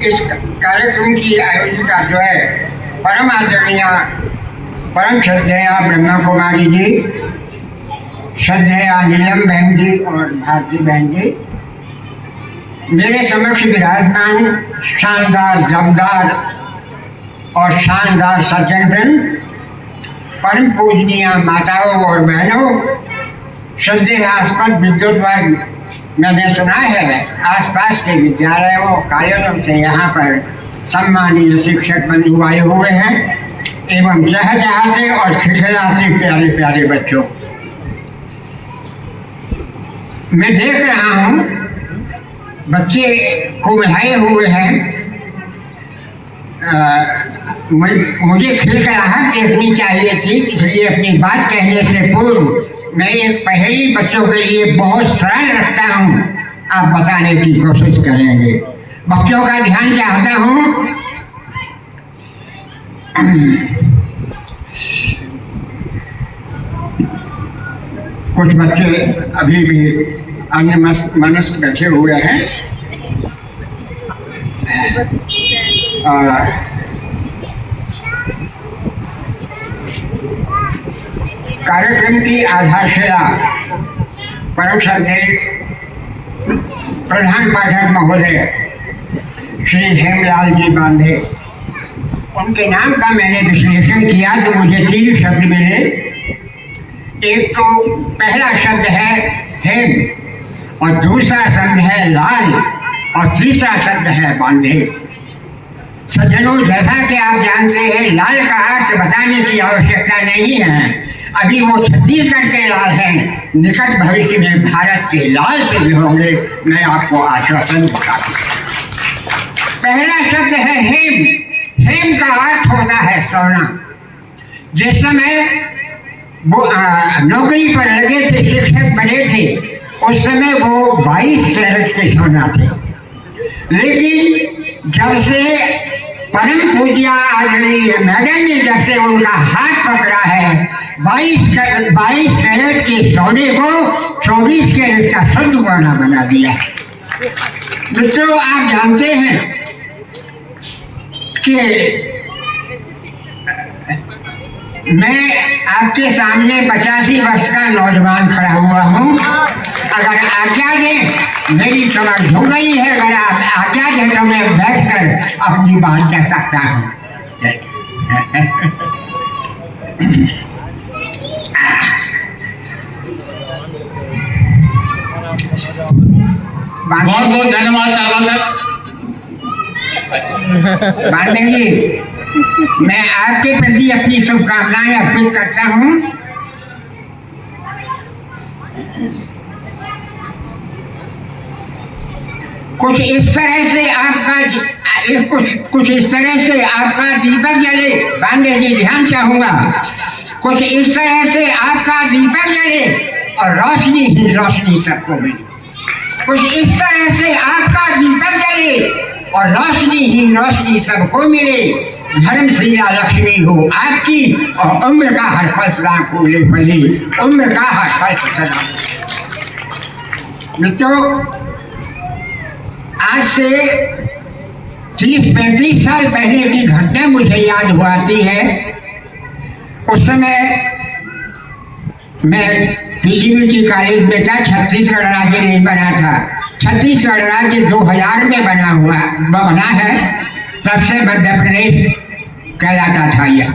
इस कार्यक्रम की आयोजिका जो है परम आदरणीय परम श्रद्धेया ब्रह्मा कुमारी जी, श्रद्धेया नीलम बहन जी और भारती बहन जी, मेरे समक्ष विराजमान शानदार दमदार और शानदार सज्जनगण, परम पूजनीय माताओं और बहनों, श्रद्धेयास्पद विद्युत वर्ग, मैंने सुना है आसपास के विद्यालयों कॉलेजों से यहाँ पर सम्मानीय शिक्षक बंधु आए हुए हैं एवं चहचहाते और खिलखिलाते प्यारे प्यारे बच्चों, मैं देख रहा हूँ बच्चे कुम्हाए हुए हैं। मुझे खिलखिलाहट देखनी चाहिए थी, इसलिए अपनी बात कहने से पूर्व मैं एक पहेली बच्चों के लिए बहुत सरल रखता हूँ, आप बताने की कोशिश करेंगे। बच्चों का ध्यान चाहता हूँ। कुछ बच्चे अभी भी अन्य मनस्क बैठे हुए हैं। कार्यक्रम की आधारशिला परम श्रद्धेय प्रधान पाठक महोदय श्री हेमलाल जी बांधे, उनके नाम का मैंने विश्लेषण किया तो मुझे 3 शब्द मिले। एक तो पहला शब्द है हेम और दूसरा शब्द है लाल और तीसरा शब्द है बांधे। सज्जनों, जैसा कि आप जानते हैं लाल का अर्थ बताने की आवश्यकता नहीं है, अभी वो छत्तीसगढ़ के लाल हैं, निकट भविष्य में भारत के लाल से भी होंगे, मैं आपको आश्वासन देता हूँ। पहला शब्द है हेम। हेम का अर्थ होता है सोना। जिस समय वो नौकरी पर लगे थे, शिक्षक बने थे, उस समय वो 22 कैरेट के सोना थे। लेकिन जब से परम पूज्य आदरणीय मैडम ने जब से उनका हाथ पकड़ा है, 22 कैरेट के सोने को 24 कैरेट का शुद्ध गहना बना दिया। मित्रों, आप जानते हैं कि मैं आपके सामने 85 वर्ष का नौजवान खड़ा हुआ हूँ। अगर आज्ञा दें, मेरी कमर झुक गई है, अगर आप आज्ञा दें तो मैं बैठकर अपनी बात कह सकता हूँ। बहुत बहुत धन्यवाद सर। बांधे जी, मैं आपके प्रति अपनी शुभकामनाएं अर्पित करता हूँ। कुछ इस तरह से आपका दीपक जले। बांधे जी, ध्यान चाहूंगा। कुछ इस तरह से आपका दीपक जले और रोशनी ही रोशनी सबको मिले। कुछ इस तरह से आपका दीपक जले और रोशनी ही रोशनी सबको मिले। धर्मशिला लक्ष्मी हो आपकी और उम्र का हर फल सदा फूले फले, उम्र का हर फल सदा। मित्रों, आज से 30-35 साल पहले की घटना मुझे याद हुआती है। उस समय मैं पीजीबीटी कॉलेज में था। छत्तीसगढ़ राज्य नहीं बना था। छत्तीसगढ़ राज्य 2000 में बना है। तब से मध्य प्रदेश कहलाता था यह।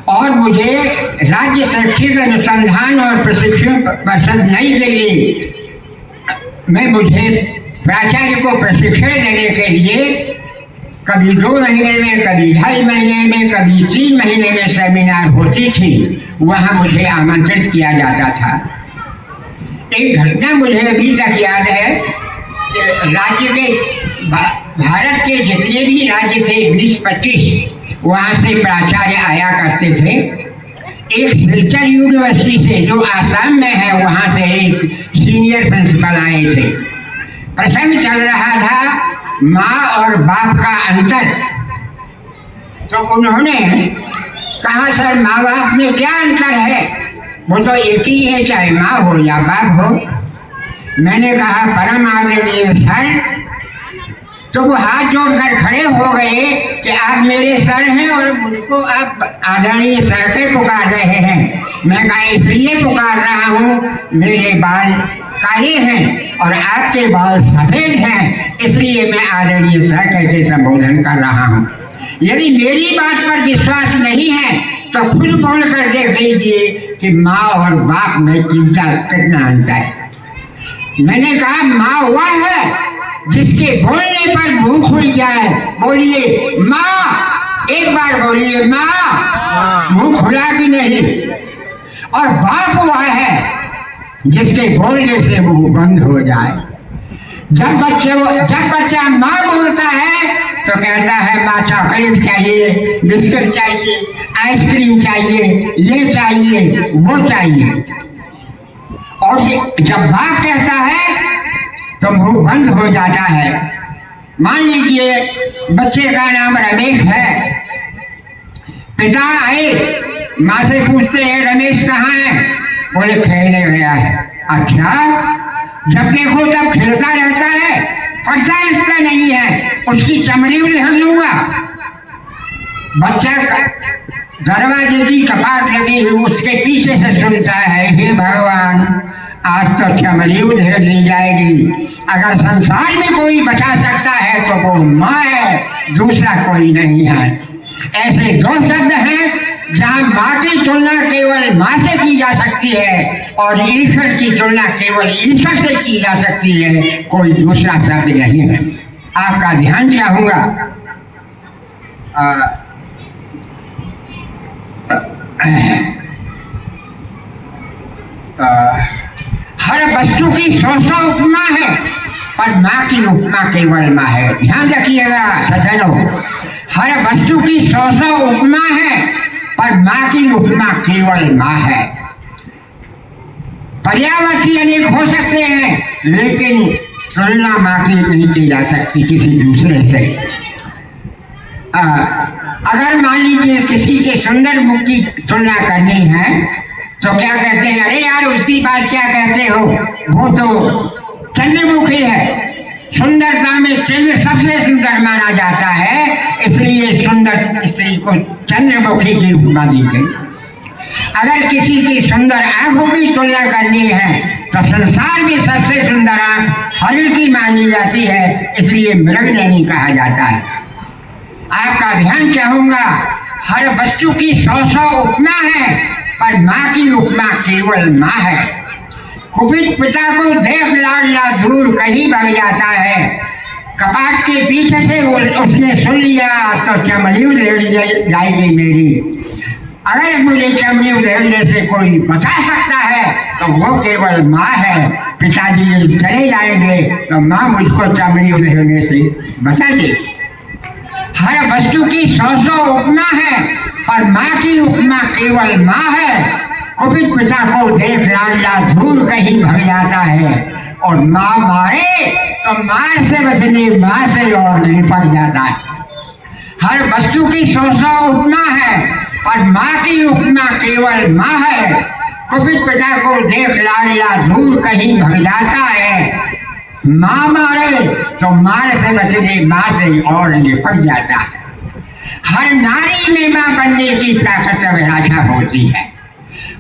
और मुझे राज्य शैक्षिक अनुसंधान और प्रशिक्षण परिषद नई दिल्ली में मुझे प्राचार्य को प्रशिक्षण देने के लिए कभी 2 महीने में, कभी 2.5 महीने में, कभी 3 महीने में सेमिनार होती थी, वहाँ मुझे आमंत्रित किया जाता था। एक घटना मुझे अभी तक याद है कि राज्य के भारत के जितने भी राज्य थे 20-25, वहाँ से प्राचार्य आया करते थे। एक सिलचर यूनिवर्सिटी से जो आसाम में है, वहाँ से एक सीनियर प्रिंसिपल आए थे। प्रसंग चल रहा था माँ और बाप का अंतर। तो उन्होंने कहा, सर माँ बाप में क्या अंतर है? वो तो एक ही है, चाहे माँ हो या बाप हो। मैंने कहा, परम आदरणीय सर, तो वो हाथ जोड़कर खड़े हो गए कि आप मेरे सर हैं और मुझको आप आदरणीय सर के पुकार रहे हैं। मैं कहा इसलिए पुकार रहा हूँ, मेरे बाल काले हैं और आपके बाल सफेद हैं, इसलिए मैं आदरणीय सर कहकर संबोधन कर रहा हूँ। यदि मेरी बात पर विश्वास नहीं है तो खुद बोल कर देख लीजिए कि माँ और बाप में कितना अंतर है। मैंने कहा माँ वह है जिसके बोलने पर मुंह खुल जाए। बोलिए माँ, एक बार बोलिए माँ, मुंह खुला कि नहीं। और बाप वह है जिसके बोलने से मुंह बंद हो जाए। जब बच्चा माँ बोलता है तो कहता है माँ चॉकलेट चाहिए, बिस्किट चाहिए, आइसक्रीम चाहिए, ये चाहिए, वो चाहिए। और जब बाप कहता है तो मुंह बंद हो जाता है। मान लीजिए बच्चे का नाम रमेश है, पिता आए, माँ से पूछते हैं रमेश कहाँ है? बोले खेलने गया है। अच्छा, जब देखो तब खेलता रहता है, पढ़ता लिखता नहीं है, उसकी चमड़ी उधेड़ लूंगा। बच्चा दरवाजे की कपाट लगी हुई उसके पीछे से सुनता है, हे भगवान आज तो चमड़ी उधेड़ ली जाएगी। अगर संसार में कोई बचा सकता है तो वो माँ है, दूसरा कोई नहीं है। ऐसे दो शब्द हैं जहाँ माँ की तुलना केवल माँ से की जा सकती है और ईश्वर की तुलना केवल ईश्वर से की जा सकती है, कोई दूसरा शब्द नहीं है। आपका ध्यान चाहूंगा, हर वस्तु की 100 उपमा है पर माँ की उपमा केवल माँ है। ध्यान रखिएगा सज्जनों, हर वस्तु की 100 उपमा है पर माँ की उपमा केवल माँ है। पर्यावरण अनेक हो सकते हैं लेकिन तुलना माँ की नहीं की जा सकती किसी दूसरे से। अगर मान लीजिए किसी के सुंदर मुख की तुलना करनी है तो क्या कहते हैं, अरे यार उसकी बात क्या कहते हो, वो तो चंद्रमुखी है। सुंदरता में चंद्र सबसे सुंदर माना जाता है, इसलिए सुंदर स्त्री को चंद्रमुखी की उपमा दी गई। अगर किसी की सुंदर आंखों की तुलना करनी है तो संसार में सबसे सुंदर आंख हरिण की मानी जाती है, इसलिए मृगनयनी कहा जाता है। आपका ध्यान चाहूंगा, हर वस्तु की 100 उपमा है पर माँ की उपमा केवल माँ है। कुपित पिता को देख लाडला दूर कहीं भाग जाता है। कपाट के पीछे से उसने सुन लिया तो चमड़ी उधेड़ जाएगी मेरी। अगर मुझे चमड़ी उधेड़ने से कोई बचा सकता है तो वो केवल माँ है। पिताजी चले जाएंगे तो माँ मुझको चमड़ी उधेड़ने से बचा दे। हर वस्तु की 100 उपमा है पर माँ की उपमा केवल माँ है। कुपित पिता को देख लाडला दूर कहीं भाग जाता है और माँ मारे तो मार से बचने माँ से और लिपट जाता है। हर वस्तु की 100 उपमा है पर माँ की उपमा केवल माँ है। कुपित पिता को देख लाडला दूर कहीं भाग जाता है, माँ मारे तो मार से बचने माँ से और निपट जाता है। हर नारी में माँ बनने की प्राकृत अभिलाषा होती है।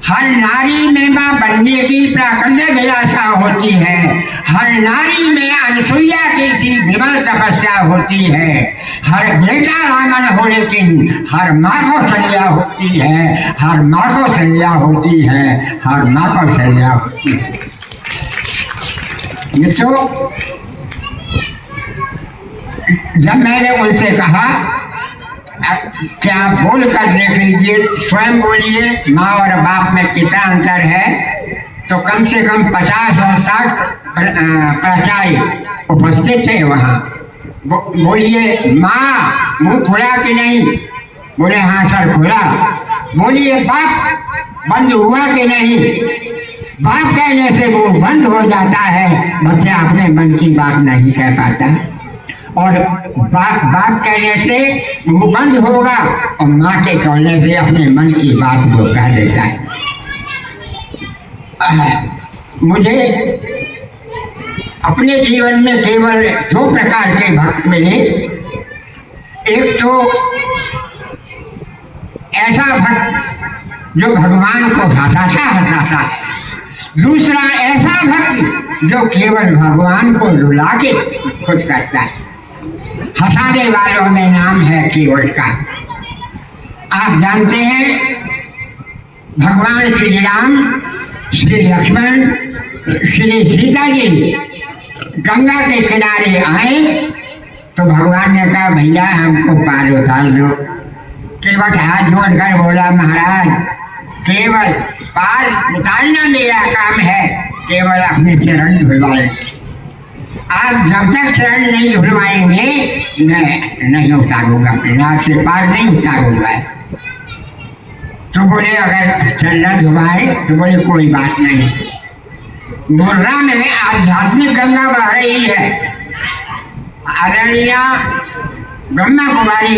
हर नारी में माँ बनने की प्राकृत अभिलाषा होती है। हर नारी में अनसुईया की सी विमल तपस्या होती है। हर बेटा रामन हो लेकिन हर माँ को सैया होती है। हर माँ को सैया होती है। हर माँ को सैया होती है। मित्रों, जब मैंने उनसे कहा क्या बोल कर देख लीजिए, स्वयं बोलिए माँ और बाप में कितना अंतर है, तो कम से कम 50 और 60 प्राचार्य उपस्थित थे वहाँ। बोलिए माँ मुंह खुला कि नहीं? बोले हाँ सर खुला। बोलिए बाप बंद हुआ कि नहीं? बाप कहने से वो बंद हो जाता है, बच्चा अपने मन की बात नहीं कह पाता। और बाप कहने से वो बंद होगा और माँ के कहने से अपने मन की बात वो कह देता है। मुझे अपने जीवन में केवल दो प्रकार के भक्त मिले। एक तो ऐसा भक्त जो भगवान को हंसाता है, दूसरा ऐसा भक्त जो केवल भगवान को रुला के खुश करता है। हंसाने वालों में नाम है केवल का। आप जानते हैं भगवान श्री राम, श्री लक्ष्मण, श्री सीता जी गंगा के किनारे आए तो भगवान ने कहा भैया हमको पार उतार दो। केवल हाथ जोड़कर बोला महाराज केवल पार उतारना मेरा काम है, केवल अपने चरण धुलवाए। आप जब तक चरण नहीं धुलवाएंगे मैं नहीं उतारूंगा, अपने आप से पार नहीं उतारूंगा। तो बोले अगर चरण धुलवाए तो बोले कोई बात नहीं। मुर्रा में आध्यात्मिक गंगा बह रही है। आदरणीय ब्रह्मा कुमारी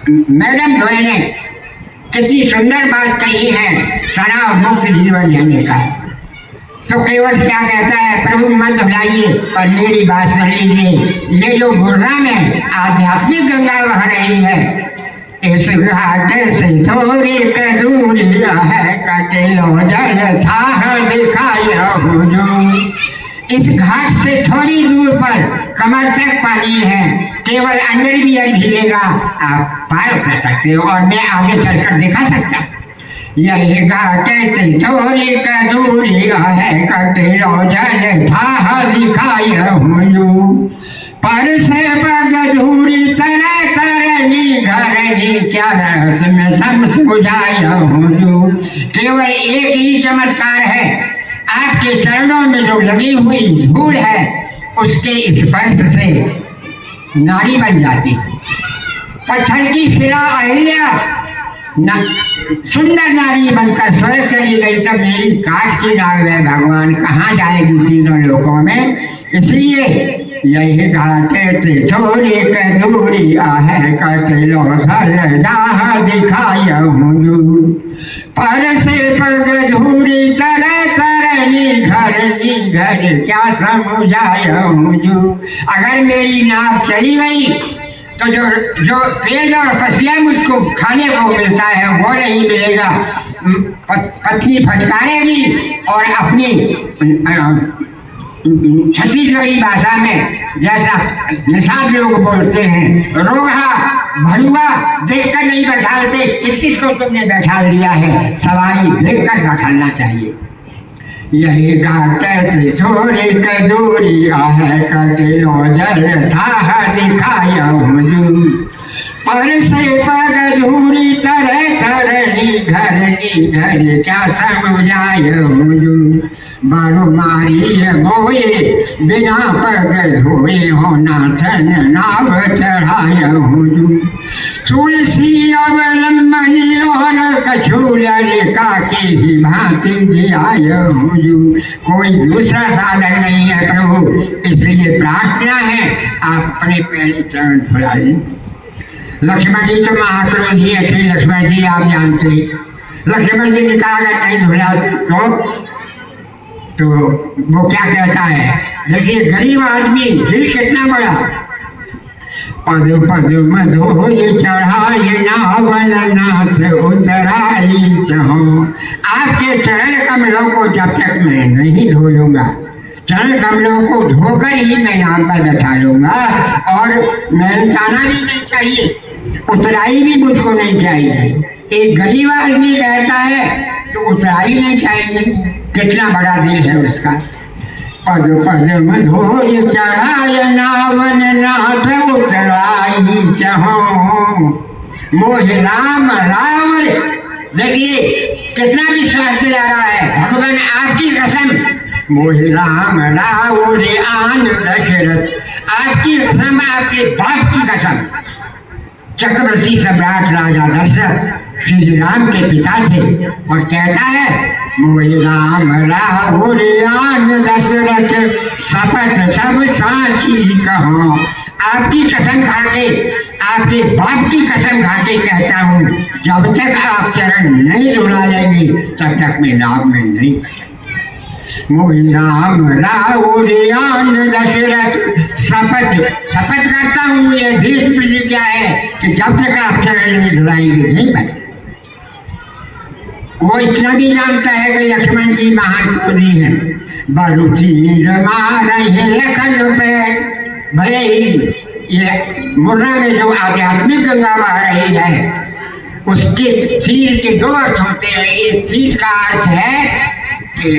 मैडम द्वय ने कितनी सुंदर बात कही है तनाव मुक्त जीवन जीने का। तो केवल क्या कहता है, प्रभु मत भुलाइए और मेरी बात सुन लीजिए। ये जो मुर्रा में आध्यात्मिक गंगा बह रही है, इस घाट से थोड़ी दूरी है, कटे लो जल था दिखाया हुजूर। इस घाट से थोड़ी दूर पर कमर तक पानी है, केवल अंदर भी भीगेगा आप पार कर सकते हो और मैं आगे चलकर दिखा सकता। यही घाट से थोड़ी दूरी है, कटे लो जल था दिखाया हुजूर। पर से पग धूरी तरह तरनी घरनी क्या रस में सब बुझाया हुजूर। केवल एक ही चमत्कार है, आपके चरणों में जो लगी हुई धूल है उसके स्पर्श से नारी बन जाती। पत्थर की शिला अहिल्या सुंदर नारी बनकर स्वर्ग चली गई, तो मेरी काठ की नाव है भगवान कहाँ जाएगी तीनों लोकों में। इसलिए यही घाटे से थोड़ी दूरी है, कटे लो सल जहाँ दिखाया हुजूर। पर से पग धूरी तरह तरनी घर क्या समझाया हुजूर। अगर मेरी नाव चली गई तो जो पेज और पसिया मुझको खाने को मिलता है वो नहीं मिलेगा। पत्नी फटकारेगी और अपनी छत्तीसगढ़ी भाषा में जैसा निषाद लोग बोलते हैं, रोहा भरुआ देखकर नहीं बैठालते, किस किस को तुमने बैठाल दिया है, सवारी देखकर बैठालना चाहिए। यही घाटे से थोड़ी दूरी है, कटे लो जल था दिखाया हुजूर। पर से पग धूरी तरह तरनी घर क्या समझाया हुजूर। बारू मारी बोए बिना पग धोए हो नाथन नाव चढ़ाया हुजूर। तुलसी अवलंबनी और कछूलर का की ही भांति जियाया हुजूर। कोई दूसरा साधन नहीं है प्रभु, इसलिए प्रार्थना है आप अपने पहले चरण धुलाइए। लक्ष्मण जी तो महाक्रोधी है, श्री लक्ष्मण जी आप जानते हैं। लक्ष्मण जी ने कहा अगर नहीं धुलाते तो वो क्या कहता है, देखिए गरीब आदमी दिल कितना बड़ा। पद पद मधो ये चढ़ाए नावन नाथ उतराई चहो। आपके चरण कमलों को जब तक मैं नहीं धोलूंगा, चरण कमलों को धोकर ही मैं नाम पर बैठा लूंगा। और मेहनताना भी नहीं चाहिए, उतराई भी मुझको नहीं चाहिए। एक गरीब आदमी कहता है तो उतराई नहीं चाहिए, कितना बड़ा दिल है उसका। पद पद मधो ये चढ़ाए नावन नाथ उतराई चहो। मोह राम रावण, देखिए कितना विश्वास दिला रहा है भगवान आपकी कसम। मोह राम रावण आन दशरथ, आपकी कसम, आपके बाप की कसम। चक्रवर्ती सम्राट राजा दशरथ श्री राम के पिता थे और कहता है मोहि राम राहुल आन दशरथ शपथ सब साची कहो। आपकी कसम खा के, आपके बाप की कसम खा के कहता हूँ, जब तक आप चरण नहीं धुला लेंगे तब तक मैं नाव में नहीं बैठूंगा। मोहि राम राउरियान दशरथ शपथ शपथ करता हूँ, ये भीष्म प्रतिज्ञा है कि जब तक आप चरण नहीं धुलाएंगे नहीं बने। वो इतना भी जानता है कि लक्ष्मण जी महान क्रोधी हैं। बरु तीर मारहि लखन पे, भले ही ये मुर्रा में जो आध्यात्मिक गंगा बह रही है उसके तीर के दो अर्थ होते हैं। एक तीर का अर्थ है कि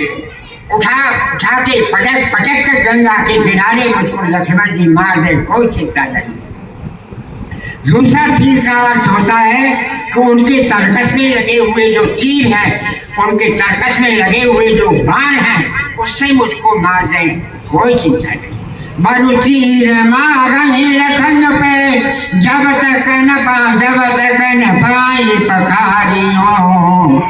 उठा के पटक कर गंगा के किनारे मुझको लक्ष्मण जी मार दे, कोई चिंता नहीं। दूसरा तीर का अर्थ होता है कि उनके तरकस में लगे हुए जो तीर हैं, उनके तरकस में लगे हुए जो बाण हैं, उससे मुझको मार दे, कोई चिंता नहीं। बरु तीर मारहि लखन पे, जब तक न पाई पखारियों,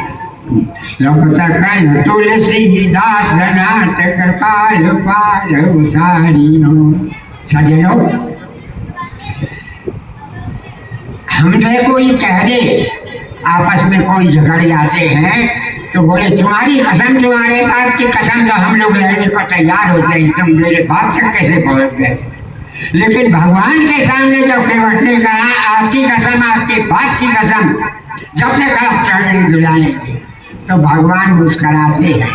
जब तक न तुलसीदास नाथ कृपाल पाल उतारियों। सज्जनों, हमसे कोई कह दे, आपस में कोई झगड़ जाते हैं तो बोले तुम्हारी कसम, तुम्हारे बाप की कसम, तो हम लोग लड़ने को तैयार होते हैं, तुम मेरे बाप तक कैसे पहुंच गए। लेकिन भगवान के सामने जब केवट ने कहा आपकी कसम, आपके बाप की कसम, जब तक आप चरण नहीं धुलाएंगे, तो भगवान मुस्कुराते हैं,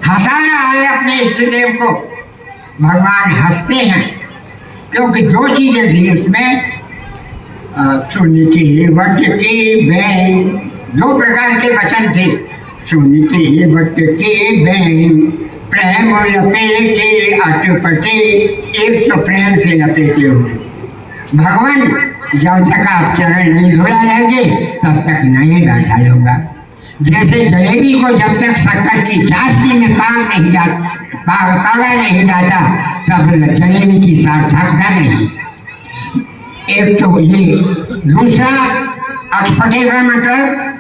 हंसा रहा है अपने इष्ट देव को। भगवान हंसते हैं क्योंकि दो चीजें थी उसमें, सुनती वट की बैन, दो प्रकार के वचन थे। सुनती वट की बैन, प्रेम लपेटे अटपटे, एक तो प्रेम से लपेटे हुए। भगवान जब तक आप चरण नहीं धुला लेंगे तब तक नहीं बैठा होगा। जैसे जलेबी को जब तक शक्कर की चाशनी में पागा नहीं जाता तब जलेबी की सार्थकता नहीं। एक तो ये, दूसरा अटपटे का मतलब,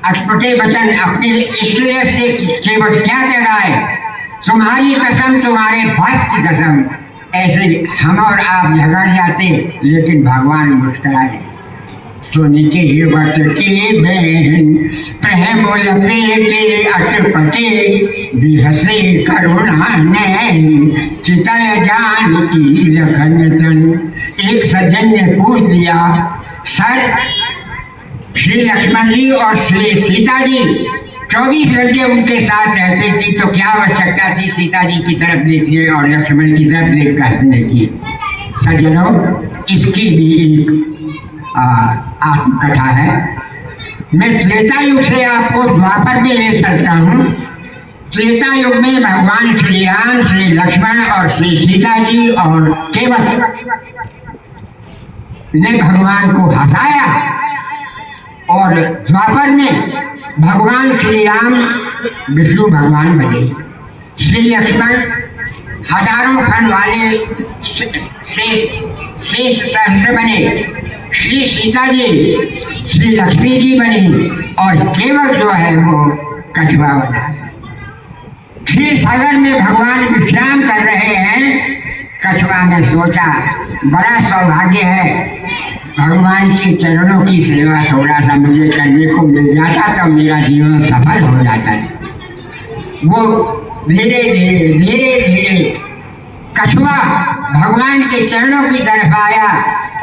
अटपटे वचन अपने इष्टदेव से केवट क्या कह रहा है, तुम्हारी कसम, तुम्हारे बाप की कसम। ऐसे हम और आप झगड़ जाते, लेकिन भगवान मुस्कुराए। सुनती वट की बहन, प्रेम लपेटे अटपटे, बिहसे करुणा नैन, चितय जानकी लखन तन। एक सज्जन ने पूछ दिया, सर श्री लक्ष्मण जी और श्री सीता जी 24 घंटे उनके साथ रहते थी, तो क्या आवश्यकता थी सीता जी की तरफ देखने और लक्ष्मण की तरफ देख कर हंसने की। सज्जनों, इसकी भी एक आत्मकथा है। मैं त्रेता युग से आपको द्वापर में ले चलता हूँ। त्रेता युग में भगवान श्री राम, श्री लक्ष्मण और श्री सीता जी और केवट ने भगवान को हंसाया, और द्वापर में भगवान श्री राम विष्णु भगवान बने, श्री लक्ष्मण हजारों खंड वाले शेष सहस्त्र बने, श्री सीता जी श्री लक्ष्मी जी बनी, और केवट जो है वो कछुआ बना। क्षीर सागर में भगवान विश्राम कर रहे हैं। कछुआ ने सोचा बड़ा सौभाग्य है, भगवान के चरणों की सेवा थोड़ा सा मुझे करने को मिल जाता तो मेरा जीवन सफल हो जाता है। वो धीरे धीरे कछुआ भगवान के चरणों की तरफ आया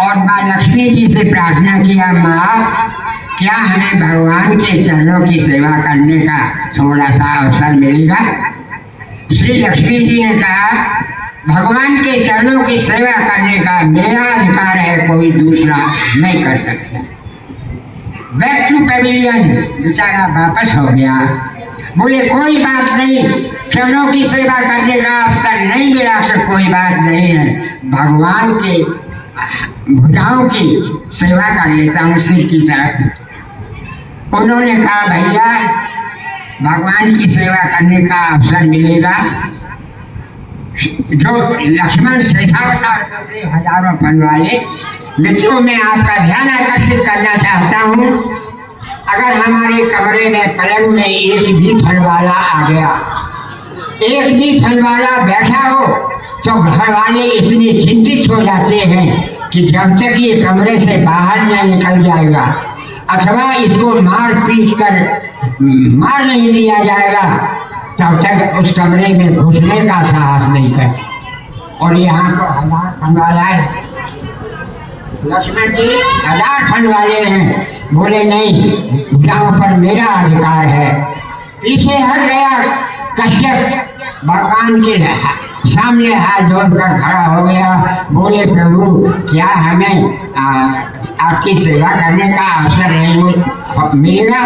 और माँ लक्ष्मी जी से प्रार्थना किया, माँ क्या हमें भगवान के चरणों की सेवा करने का थोड़ा सा अवसर मिलेगा। श्री लक्ष्मी जी ने कहा, भगवान के चरणों की सेवा करने का मेरा अधिकार है, कोई दूसरा नहीं कर सकता। बैक टू पेविलियन, बेचारा वापस हो गया। बोले कोई बात नहीं, चरणों की सेवा करने का अवसर नहीं मिला तो कोई बात नहीं है, भगवान के भुजाओं की सेवा कर लेता हूँ सिर की तरफ। उन्होंने कहा, भैया भगवान की सेवा करने का अवसर मिलेगा। जो लक्ष्मण शेषावतार से हजारों फन वाले मित्रों में आपका ध्यान आकर्षित करना चाहता हूँ। अगर हमारे कमरे में पलंग में एक भी फन वाला आ गया, एक भी फन वाला बैठा हो, तो घर वाले इतने चिंतित हो जाते हैं कि जब तक ये कमरे से बाहर न निकल जाएगा अथवा इसको मार पीट कर मार नहीं दिया जाएगा तब तक उस कमरे में घुसने का साहस नहीं कर। और यहाँ तो 1000 फंड वाला है, लक्ष्मण जी 1000 फंड वाले हैं। बोले नहीं, भुजाओं पर मेरा अधिकार है। पीछे हट गया कश्यप, भगवान के सामने हाथ जोड़कर खड़ा हो गया। बोले प्रभु, क्या हमें आपकी सेवा करने का अवसर नहीं मिलेगा?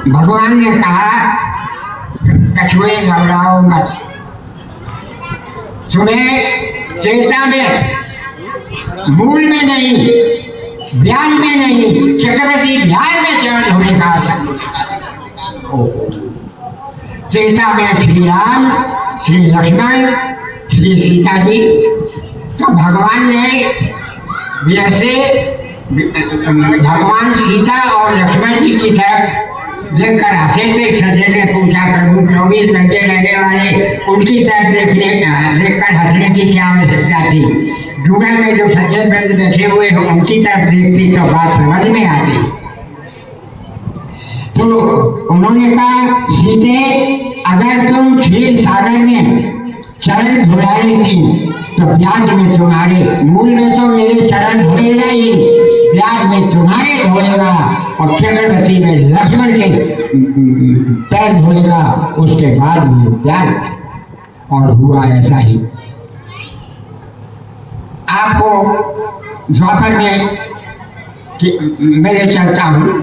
भगवान ने कहा, कछुए घबराओ मत, तुम्हें त्रेता में मूल में नहीं, ब्याज में नहीं, चक्रवर्ती ब्याज में चरण होने का अवसर। त्रेता में श्री राम, श्री लक्ष्मण, श्री सीता जी, तो भगवान ने वैसे भगवान सीता और लक्ष्मण जी की तरफ देखकर हंसे थे। सज्जन ने पूछा, प्रभु 24 घंटे रहने वाले उनकी तरफ देखकर हंसने की क्या आवश्यकता थी? जुगल में जो सज्जन वृंद बैठे हुए हैं उनकी तरफ देखती तो बात समझ में आती। तो उन्होंने कहा, सीते अगर तुम क्षीर सागर में चरण धुला लेती तो ब्याज में तुम्हारे, मूल में तो मेरे चरण धुलेगा ही, ब्याज में तुम्हारे धोएगा और चक्रवर्ती में लक्ष्मण के पैर धोएगा, उसके बाद में ब्याज। और हुआ ऐसा ही। आपको द्वापर में मेरे चलता हूँ